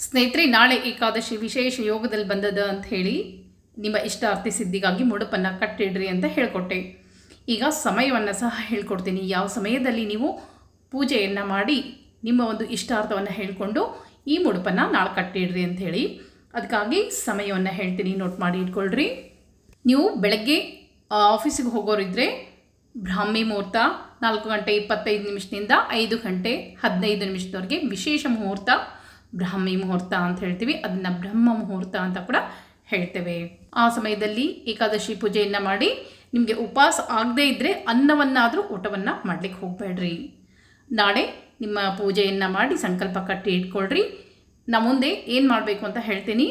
ಸ್ನೇಹಿತರೆ, ನಾಳೆ ಏಕಾದಶಿ ವಿಶೇಷ ಯೋಗದಲ್ಲಿ ಬಂದದ ಅಂತ ಹೇಳಿ ನಿಮ್ಮ ಇಷ್ಟಾರ್ಥ ಸಿದ್ಧಿಗಾಗಿ ಮುಡುಪನ್ನು ಕಟ್ಟಿಡ್ರಿ ಅಂತ ಹೇಳ್ಕೊಟ್ಟೆ. ಈಗ ಸಮಯವನ್ನು ಸಹ ಹೇಳ್ಕೊಡ್ತೀನಿ. ಯಾವ ಸಮಯದಲ್ಲಿ ನೀವು ಪೂಜೆಯನ್ನು ಮಾಡಿ ನಿಮ್ಮ ಒಂದು ಇಷ್ಟಾರ್ಥವನ್ನು ಹೇಳಿಕೊಂಡು ಈ ಮುಡುಪನ್ನು ನಾಳೆ ಕಟ್ಟಿಡ್ರಿ ಅಂತ ಹೇಳಿ, ಅದಕ್ಕಾಗಿ ಸಮಯವನ್ನು ಹೇಳ್ತೀನಿ, ನೋಟ್ ಮಾಡಿ ಇಟ್ಕೊಳ್ರಿ. ನೀವು ಬೆಳಗ್ಗೆ ಆಫೀಸಿಗೆ ಹೋಗೋರಿದ್ದರೆ ಬ್ರಾಹ್ಮಿ ಮುಹೂರ್ತ 4:25 5 ಗಂಟೆ 15 ನಿಮಿಷದವರೆಗೆ ವಿಶೇಷ ಮುಹೂರ್ತ ಬ್ರಾಹ್ಮಿ ಮುಹೂರ್ತ ಅಂತ ಹೇಳ್ತೀವಿ. ಅದನ್ನು ಬ್ರಹ್ಮ ಮುಹೂರ್ತ ಅಂತ ಕೂಡ ಹೇಳ್ತೇವೆ. ಆ ಸಮಯದಲ್ಲಿ ಏಕಾದಶಿ ಪೂಜೆಯನ್ನು ಮಾಡಿ ನಿಮಗೆ ಉಪವಾಸ ಆಗದೇ ಇದ್ದರೆ ಅನ್ನವನ್ನಾದರೂ ಊಟವನ್ನು ಮಾಡಲಿಕ್ಕೆ ಹೋಗಬೇಡ್ರಿ. ನಾಳೆ ನಿಮ್ಮ ಪೂಜೆಯನ್ನು ಮಾಡಿ ಸಂಕಲ್ಪ ಕಟ್ಟಿ ಇಟ್ಕೊಳ್ರಿ. ನಾ ಮುಂದೆ ಏನು ಮಾಡಬೇಕು ಅಂತ ಹೇಳ್ತೀನಿ,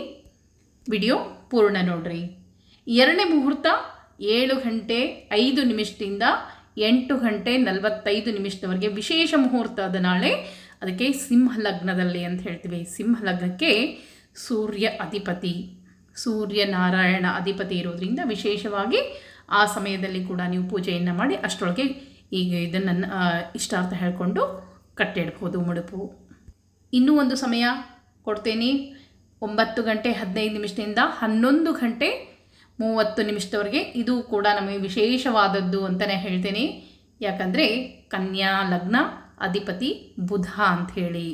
ವಿಡಿಯೋ ಪೂರ್ಣ ನೋಡ್ರಿ. ಎರಡನೇ ಮುಹೂರ್ತ 7 ಗಂಟೆ 5 ನಿಮಿಷದಿಂದ 8 ಗಂಟೆ 45 ನಿಮಿಷದವರೆಗೆ ವಿಶೇಷ ಮುಹೂರ್ತ ಅದ ನಾಳೆ. ಅದಕ್ಕೆ ಸಿಂಹ ಲಗ್ನದಲ್ಲಿ ಅಂತ ಹೇಳ್ತೀವಿ. ಸಿಂಹ ಲಗ್ನಕ್ಕೆ ಸೂರ್ಯ ಅಧಿಪತಿ, ಸೂರ್ಯನಾರಾಯಣ ಅಧಿಪತಿ ಇರೋದ್ರಿಂದ ವಿಶೇಷವಾಗಿ ಆ ಸಮಯದಲ್ಲಿ ಕೂಡ ನೀವು ಪೂಜೆಯನ್ನು ಮಾಡಿ ಅಷ್ಟರೊಳಗೆ ಈಗ ಇದನ್ನು ಇಷ್ಟಾರ್ಥ ಹೇಳಿಕೊಂಡು ಕಟ್ಟಿಡ್ಬೋದು ಮುಡುಪು. ಇನ್ನೂ ಒಂದು ಸಮಯ ಕೊಡ್ತೇನೆ, 9 ಗಂಟೆ 15 ನಿಮಿಷದಿಂದ 11 ಗಂಟೆ 30 ನಿಮಿಷದವರೆಗೆ. ಇದು ಕೂಡ ನಮಗೆ ವಿಶೇಷವಾದದ್ದು ಅಂತಲೇ ಹೇಳ್ತೇನೆ. ಯಾಕಂದರೆ ಕನ್ಯಾ ಲಗ್ನ ಅಧಿಪತಿ ಬುಧ ಅಂಥೇಳಿ.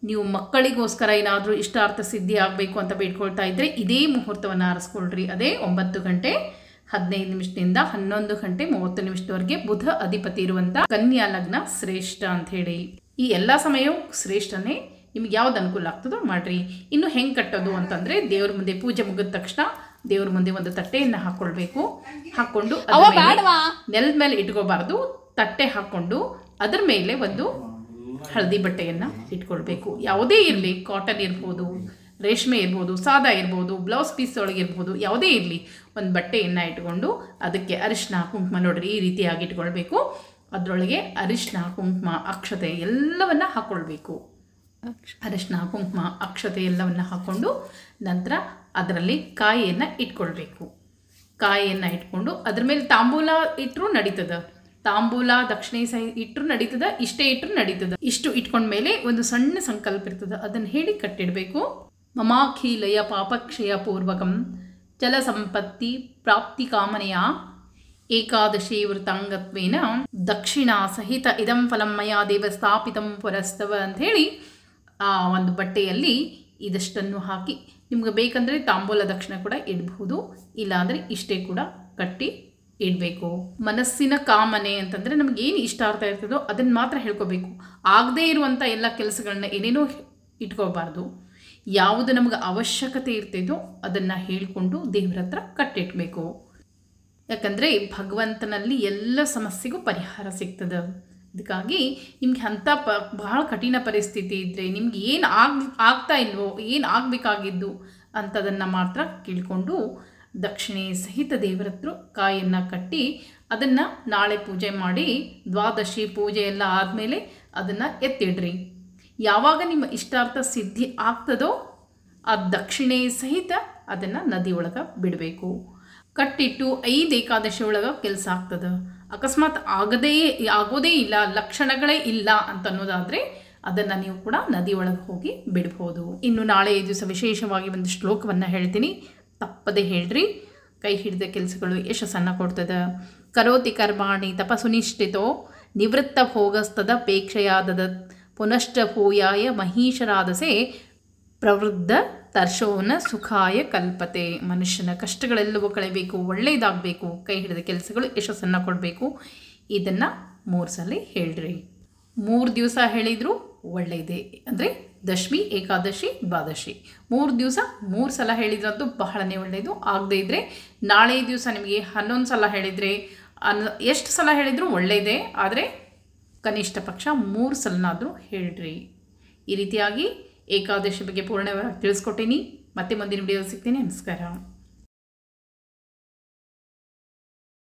ನೀವು ಮಕ್ಕಳಿಗೋಸ್ಕರ ಏನಾದರೂ ಇಷ್ಟಾರ್ಥ ಸಿದ್ಧಿ ಆಗಬೇಕು ಅಂತ ಬೇಡ್ಕೊಳ್ತಾ ಇದ್ದರೆ ಇದೇ ಮುಹೂರ್ತವನ್ನು ಆರಿಸ್ಕೊಳ್ರಿ. ಅದೇ 9 ಗಂಟೆ 15 ನಿಮಿಷದಿಂದ 11 ಗಂಟೆ 30 ನಿಮಿಷದವರೆಗೆ ಬುಧ ಅಧಿಪತಿ ಇರುವಂಥ ಕನ್ಯಾ ಲಗ್ನ ಶ್ರೇಷ್ಠ ಅಂಥೇಳಿ. ಈ ಎಲ್ಲ ಸಮಯವೂ ಶ್ರೇಷ್ಠನೇ. ನಿಮ್ಗೆ ಯಾವ್ದು ಅನುಕೂಲ ಆಗ್ತದೋ ಮಾಡಿರಿ. ಇನ್ನು ಹೆಂಗೆ ಕಟ್ಟೋದು ಅಂತಂದರೆ, ದೇವ್ರ ಮುಂದೆ ಪೂಜೆ ಮುಗಿದ ತಕ್ಷಣ ದೇವ್ರ ಮುಂದೆ ಒಂದು ತಟ್ಟೆಯನ್ನು ಹಾಕ್ಕೊಳ್ಬೇಕು. ಹಾಕ್ಕೊಂಡು ನೆಲದ ಮೇಲೆ ಇಟ್ಕೋಬಾರ್ದು. ತಟ್ಟೆ ಹಾಕ್ಕೊಂಡು ಅದರ ಮೇಲೆ ಒಂದು ಹಳದಿ ಬಟ್ಟೆಯನ್ನು ಇಟ್ಕೊಳ್ಬೇಕು. ಯಾವುದೇ ಇರಲಿ, ಕಾಟನ್ ಇರ್ಬೋದು, ರೇಷ್ಮೆ ಇರ್ಬೋದು, ಸಾದಾ ಇರ್ಬೋದು, ಬ್ಲೌಸ್ ಪೀಸ್ ಒಳಗೆ ಇರ್ಬೋದು, ಯಾವುದೇ ಇರಲಿ, ಒಂದು ಬಟ್ಟೆಯನ್ನು ಇಟ್ಕೊಂಡು ಅದಕ್ಕೆ ಅರಿಶಿನ ಕುಂಕುಮ ನೋಡ್ರಿ ಈ ರೀತಿಯಾಗಿ ಇಟ್ಕೊಳ್ಬೇಕು. ಅದರೊಳಗೆ ಅರಿಶಿನ ಕುಂಕುಮ ಅಕ್ಷತೆ ಎಲ್ಲವನ್ನು ಹಾಕ್ಕೊಳ್ಬೇಕು. ಅರಿಶಿನ ಕುಂಕುಮ ಅಕ್ಷತೆ ಎಲ್ಲವನ್ನು ಹಾಕ್ಕೊಂಡು ನಂತರ ಅದರಲ್ಲಿ ಕಾಯಿಯನ್ನು ಇಟ್ಕೊಳ್ಬೇಕು. ಕಾಯಿಯನ್ನು ಇಟ್ಕೊಂಡು ಅದ್ರ ಮೇಲೆ ತಾಂಬೂಲ ಇಟ್ಟರೂ ನಡೀತದೆ, ತಾಂಬೂಲ ದಕ್ಷಿಣೆ ಇಟ್ಟರು ನಡೀತದೆ, ಇಷ್ಟೇ ಇಟ್ಟರು ನಡೀತದೆ. ಇಷ್ಟು ಇಟ್ಕೊಂಡ್ಮೇಲೆ ಒಂದು ಸಣ್ಣ ಸಂಕಲ್ಪ ಇರ್ತದೆ, ಅದನ್ನು ಹೇಳಿ ಕಟ್ಟಿಡಬೇಕು. ಮಮಾಖಿಲಯ ಪಾಪಕ್ಷಯ ಪೂರ್ವಕಂ ಜಲ ಸಂಪತ್ತಿ ಪ್ರಾಪ್ತಿ ಕಾಮನೆಯ ಏಕಾದಶಿ ವೃತಾಂಗತ್ವೇನ ದಕ್ಷಿಣಾ ಸಹಿತ ಇದಂ ಫಲಂ ಮಯಾ ದೇವ ಸ್ಥಾಪಿತಂ ಪುರಸ್ತವ ಅಂಥೇಳಿ ಆ ಒಂದು ಬಟ್ಟೆಯಲ್ಲಿ ಇದಷ್ಟನ್ನು ಹಾಕಿ, ನಿಮ್ಗೆ ಬೇಕಂದರೆ ತಾಂಬೂಲ ದಕ್ಷಿಣ ಕೂಡ ಇಡಬಹುದು, ಇಲ್ಲಾಂದರೆ ಇಷ್ಟೇ ಕೂಡ ಕಟ್ಟಿ ಇಡಬೇಕು. ಮನಸ್ಸಿನ ಕಾಮನೆ ಅಂತಂದರೆ ನಮಗೇನು ಇಷ್ಟಾರ್ಥ ಇರ್ತದೋ ಅದನ್ನು ಮಾತ್ರ ಹೇಳ್ಕೋಬೇಕು. ಆಗದೇ ಇರುವಂಥ ಎಲ್ಲ ಕೆಲಸಗಳನ್ನ ಏನೇನೋ ಇಟ್ಕೋಬಾರ್ದು. ಯಾವುದು ನಮಗೆ ಅವಶ್ಯಕತೆ ಇರ್ತಿದೋ ಅದನ್ನು ಹೇಳಿಕೊಂಡು ದೇವರ ಹತ್ರ ಕಟ್ಟಿಟ್ಬೇಕು. ಯಾಕಂದರೆ ಭಗವಂತನಲ್ಲಿ ಎಲ್ಲ ಸಮಸ್ಯೆಗೂ ಪರಿಹಾರ ಸಿಗ್ತದೆ. ಅದಕ್ಕಾಗಿ ನಿಮ್ಗೆ ಅಂಥ ಬಹಳ ಕಠಿಣ ಪರಿಸ್ಥಿತಿ ಇದ್ದರೆ, ನಿಮ್ಗೆ ಏನು ಆಗ್ತಾ ಇಲ್ವೋ, ಏನು ಆಗಬೇಕಾಗಿದ್ದು ಅಂಥದನ್ನು ಮಾತ್ರ ಕೇಳಿಕೊಂಡು ದಕ್ಷಿಣೆ ಸಹಿತ ದೇವರ ಹತ್ರ ಕಾಯನ್ನು ಕಟ್ಟಿ ಅದನ್ನು ನಾಳೆ ಪೂಜೆ ಮಾಡಿ ದ್ವಾದಶಿ ಪೂಜೆ ಎಲ್ಲ ಆದಮೇಲೆ ಅದನ್ನು ಎತ್ತಿಡ್ರಿ. ಯಾವಾಗ ನಿಮ್ಮ ಇಷ್ಟಾರ್ಥ ಸಿದ್ಧಿ ಆಗ್ತದೋ ಆ ದಕ್ಷಿಣೆ ಸಹಿತ ಅದನ್ನು ನದಿ ಒಳಗೆ ಬಿಡಬೇಕು. ಕಟ್ಟಿಟ್ಟು 5 ಏಕಾದಶಿ ಒಳಗೆ ಕೆಲಸ ಆಗ್ತದೆ. ಅಕಸ್ಮಾತ್ ಆಗೋದೇ ಇಲ್ಲ, ಲಕ್ಷಣಗಳೇ ಇಲ್ಲ ಅಂತ ಅನ್ನೋದಾದರೆ ಅದನ್ನು ನೀವು ಕೂಡ ನದಿ ಒಳಗೆ ಹೋಗಿ ಬಿಡ್ಬೋದು. ಇನ್ನು ನಾಳೆ ದಿವಸ ವಿಶೇಷವಾಗಿ ಒಂದು ಶ್ಲೋಕವನ್ನು ಹೇಳ್ತೀನಿ, ತಪ್ಪದೆ ಹೇಳ್ರಿ. ಕೈ ಹಿಡಿದ ಕೆಲಸಗಳು ಯಶಸ್ಸನ್ನು ಕೊಡ್ತದೆ. ಕರೋತಿ ಕರ್ಮಾಣಿ ತಪಸುನಿಷ್ಠಿತೋ ನಿವೃತ್ತ ಭೋಗಸ್ತದಪೇಕ್ಷೆಯಾದದ ಪುನಶ್ಚ ಭೂಯಾಯ ಮಹೀಶರಾದಸೆ ಪ್ರವೃದ್ಧ ತರ್ಶೋನ ಸುಖಾಯ ಕಲ್ಪತೆ. ಮನುಷ್ಯನ ಕಷ್ಟಗಳೆಲ್ಲವೂ ಕಳೆಯಬೇಕು, ಒಳ್ಳೆಯದಾಗಬೇಕು, ಕೈ ಹಿಡಿದ ಕೆಲಸಗಳು ಯಶಸ್ಸನ್ನು ಕೊಡಬೇಕು. ಇದನ್ನು 3 ಸಲ ಹೇಳ್ರಿ. 3 ದಿವಸ ಹೇಳಿದರೂ ಒಳ್ಳೆಯದೇ. ಅಂದರೆ ದಶಮಿ, ಏಕಾದಶಿ, ದ್ವಾದಶಿ 3 ದಿವಸ 3 ಸಲ ಹೇಳಿದ್ರಂತೂ ಬಹಳನೇ ಒಳ್ಳೆಯದು. ಆಗದೇ ಇದ್ದರೆ ನಾಳೆ ದಿವಸ ನಿಮಗೆ 11 ಸಲ ಹೇಳಿದರೆ ಎಷ್ಟು ಸಲ ಹೇಳಿದರೂ ಒಳ್ಳೆಯದೇ. ಆದರೆ ಕನಿಷ್ಠ ಪಕ್ಷ 3 ಸಲನಾದರೂ ಹೇಳ್ರಿ. ಈ ರೀತಿಯಾಗಿ ಏಕಾದಶಿ ಬಗ್ಗೆ ಪೂರ್ಣವಾಗಿ ತಿಳಿಸ್ಕೊಟ್ಟೀನಿ. ಮತ್ತೆ ಮುಂದಿನ ವಿಡಿಯೋ ಸಿಗ್ತೀನಿ. ನಮಸ್ಕಾರ.